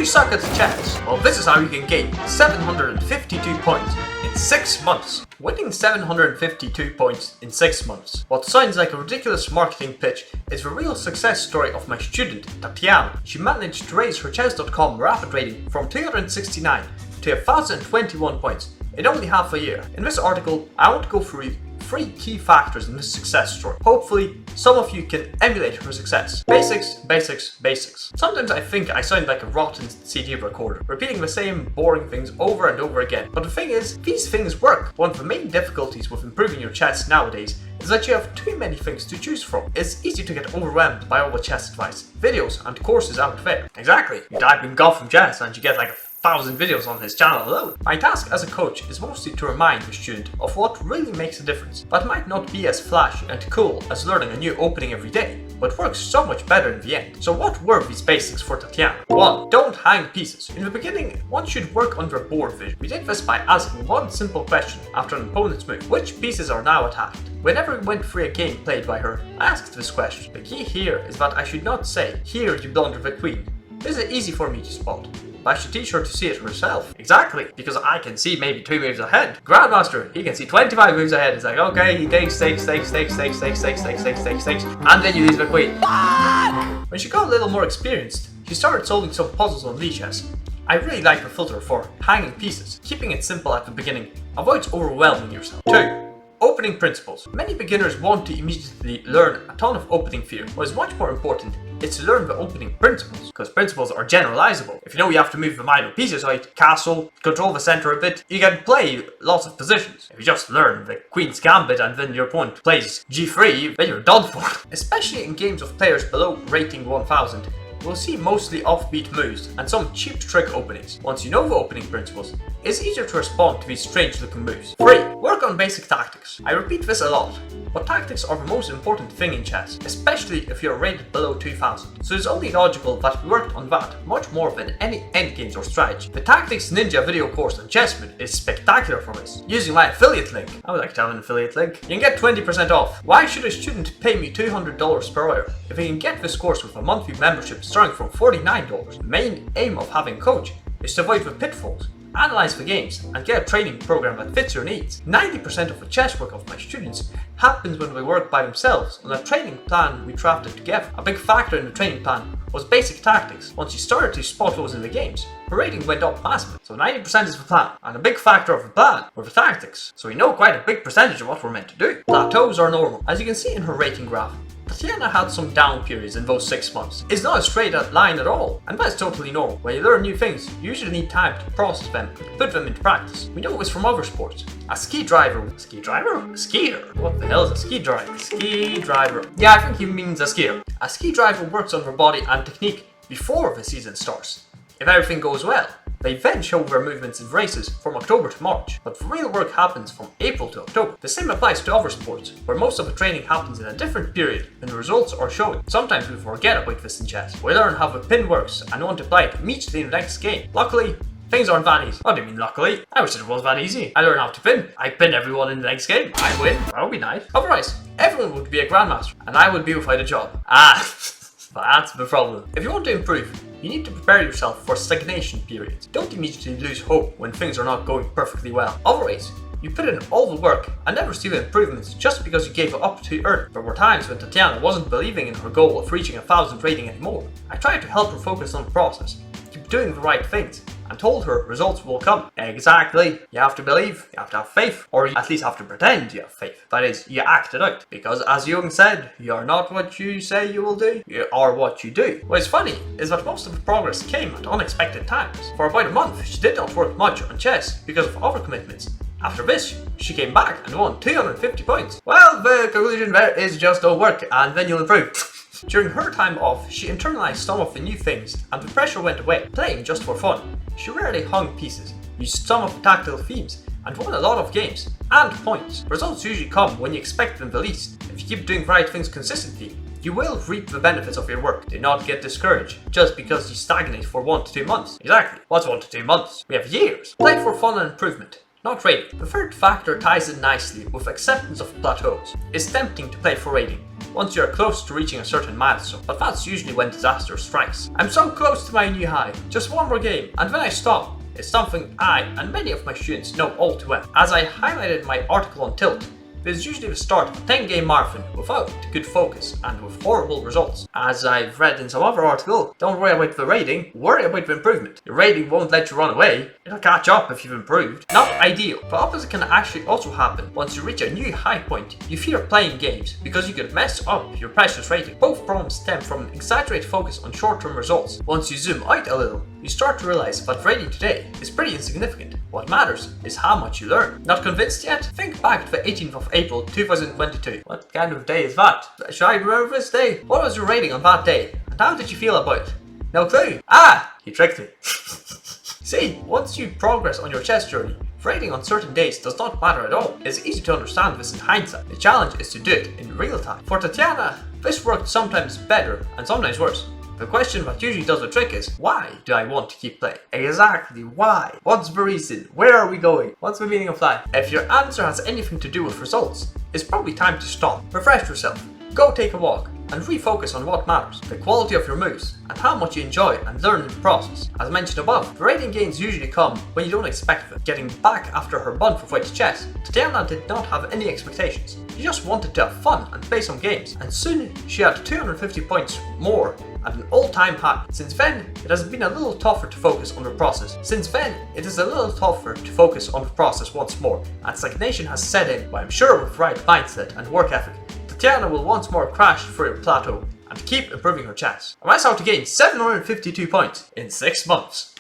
suck at chess? Well, this is how you can gain 752 points in 6 months. Winning 752 points in 6 months. What sounds like a ridiculous marketing pitch is the real success story of my student, Tatjana. She managed to raise her chess.com rapid rating from 269 to 1021 points in only half a year. In this article, I want to go through 3 key factors in this success story. Hopefully, some of you can emulate her success. Basics, basics, basics. Sometimes I think I sound like a rotten CD recorder, repeating the same boring things over and over again. But the thing is, these things work. One of the main difficulties with improving your chess nowadays is that you have too many things to choose from. It's easy to get overwhelmed by all the chess advice, videos and courses out there. Exactly. You type in golf and chess and you get like 1,000 videos on his channel alone. My task as a coach is mostly to remind the student of what really makes a difference, but might not be as flashy and cool as learning a new opening every day, but works so much better in the end. So what were these basics for Tatjana? 1. Don't hang pieces. In the beginning, one should work under board vision. We did this by asking one simple question after an opponent's move. Which pieces are now attacked? Whenever we went through a game played by her, I asked this question. The key here is that I should not say, "Here you blunder the queen." This is easy for me to spot. I should teach her to see it herself. Exactly, because I can see maybe 2 moves ahead. Grandmaster, he can see 25 moves ahead. It's like, okay, he takes, and then you lose the queen. When she got a little more experienced, she started solving some puzzles on lichess. I really like her filter for hanging pieces. Keeping it simple at the beginning avoids overwhelming yourself. 2. Opening principles. Many beginners want to immediately learn a ton of opening theory. What is much more important is to learn the opening principles, because principles are generalizable. If you know you have to move the minor pieces out, castle, control the center a bit, you can play lots of positions. If you just learn the queen's gambit and then your opponent plays g3, then you're done for. Especially in games of players below rating 1000. We'll see mostly offbeat moves and some cheap trick openings. Once you know the opening principles, it's easier to respond to these strange looking moves. 3. Work on basic tactics. I repeat this a lot, but tactics are the most important thing in chess, especially if you're rated below 2000. So it's only logical that we worked on that much more than any endgames or strategy. The Tactics Ninja video course on Chessmood is spectacular for this. Using my affiliate link, I would like to have an affiliate link, you can get 20% off. Why should a student pay me $200 per hour if he can get this course with a monthly membership starting from $49? The main aim of having a coach is to avoid the pitfalls, analyze the games, and get a training program that fits your needs. 90% of the chess work of my students happens when they work by themselves on a training plan we crafted together. A big factor in the training plan was basic tactics. Once you started to spot those in the games, the rating went up massively. So 90% is the plan, and a big factor of the plan were the tactics. So we know quite a big percentage of what we're meant to do. Plateaus are normal. As you can see in her rating graph, Tatjana had some down periods in those 6 months. It's not a straight line at all, and that's totally normal. When you learn new things, you usually need time to process them, put them into practice. We know this from other sports. A skier? What the hell is a ski driver? Ski driver. Yeah, I think he means a skier. A ski driver works on their body and technique before the season starts. If everything goes well, they then show their movements in races from October to March, but the real work happens from April to October. The same applies to other sports, where most of the training happens in a different period when the results are showing. Sometimes we forget about this in chess. We learn how the pin works and want to apply it immediately in the next game. Luckily, things aren't that easy. What do you mean luckily? I wish it was that easy. I learn how to pin. I pin everyone in the next game. I win. That would be nice. Otherwise, everyone would be a grandmaster, and I would be without a job. That's the problem. If you want to improve, you need to prepare yourself for stagnation periods. Don't immediately lose hope when things are not going perfectly well. Otherwise, you put in all the work and never see the improvements just because you gave up too early. There were times when Tatjana wasn't believing in her goal of reaching 1000 rating anymore. I tried to help her focus on the process, keep doing the right things, and told her results will come. Exactly. You have to believe, you have to have faith, or you at least have to pretend you have faith. That is, you act it out. Because as Jung said, you are not what you say you will do, you are what you do. What's funny is that most of the progress came at unexpected times. For about a month, she did not work much on chess because of other commitments. After this, she came back and won 250 points. Well, the conclusion there is just don't work and then you'll improve. During her time off, she internalized some of the new things and the pressure went away, playing just for fun. She rarely hung pieces, used some of the tactical themes, and won a lot of games, and points. Results usually come when you expect them the least. If you keep doing the right things consistently, you will reap the benefits of your work. Do not get discouraged just because you stagnate for 1 to 2 months. Exactly, what's 1 to 2 months? We have years. Play for fun and improvement, not rating. The third factor ties in nicely with acceptance of plateaus. It's tempting to play for rating, once you are close to reaching a certain milestone, but that's usually when disaster strikes. I'm so close to my new high, just one more game, and when I stop, it's something I and many of my students know all too well. As I highlighted in my article on Tilt, it's usually the start of a 10-game marathon without good focus and with horrible results. As I've read in some other article, don't worry about the rating, worry about the improvement. Your rating won't let you run away, it'll catch up if you've improved. Not ideal. The opposite can actually also happen. Once you reach a new high point, you fear playing games because you could mess up your precious rating. Both problems stem from an exaggerated focus on short-term results. Once you zoom out a little, you start to realize that rating today is pretty insignificant. What matters is how much you learn. Not convinced yet? Think back to the 18th of April 2022. What kind of day is that? Should I remember this day? What was your rating on that day? And how did you feel about it? No clue. Ah! He tricked me. See, once you progress on your chess journey, rating on certain days does not matter at all. It's easy to understand this in hindsight. The challenge is to do it in real time. For Tatjana, this worked sometimes better and sometimes worse. The question that usually does the trick is, why do I want to keep playing? Exactly, why? What's the reason? Where are we going? What's the meaning of life? If your answer has anything to do with results, it's probably time to stop. Refresh yourself, go take a walk, and refocus on what matters, the quality of your moves, and how much you enjoy and learn in the process. As mentioned above, the rating gains usually come when you don't expect them. Getting back after her month of white chess, Tatjana did not have any expectations. She just wanted to have fun and play some games, and soon she had 250 points more at an all-time high. Since then, it has been a little tougher to focus on the process. Once more, and stagnation has set in, but I'm sure with the right mindset and work ethic, Tatjana will once more crash through a plateau and keep improving her chess. I must have to gain 752 points in 6 months.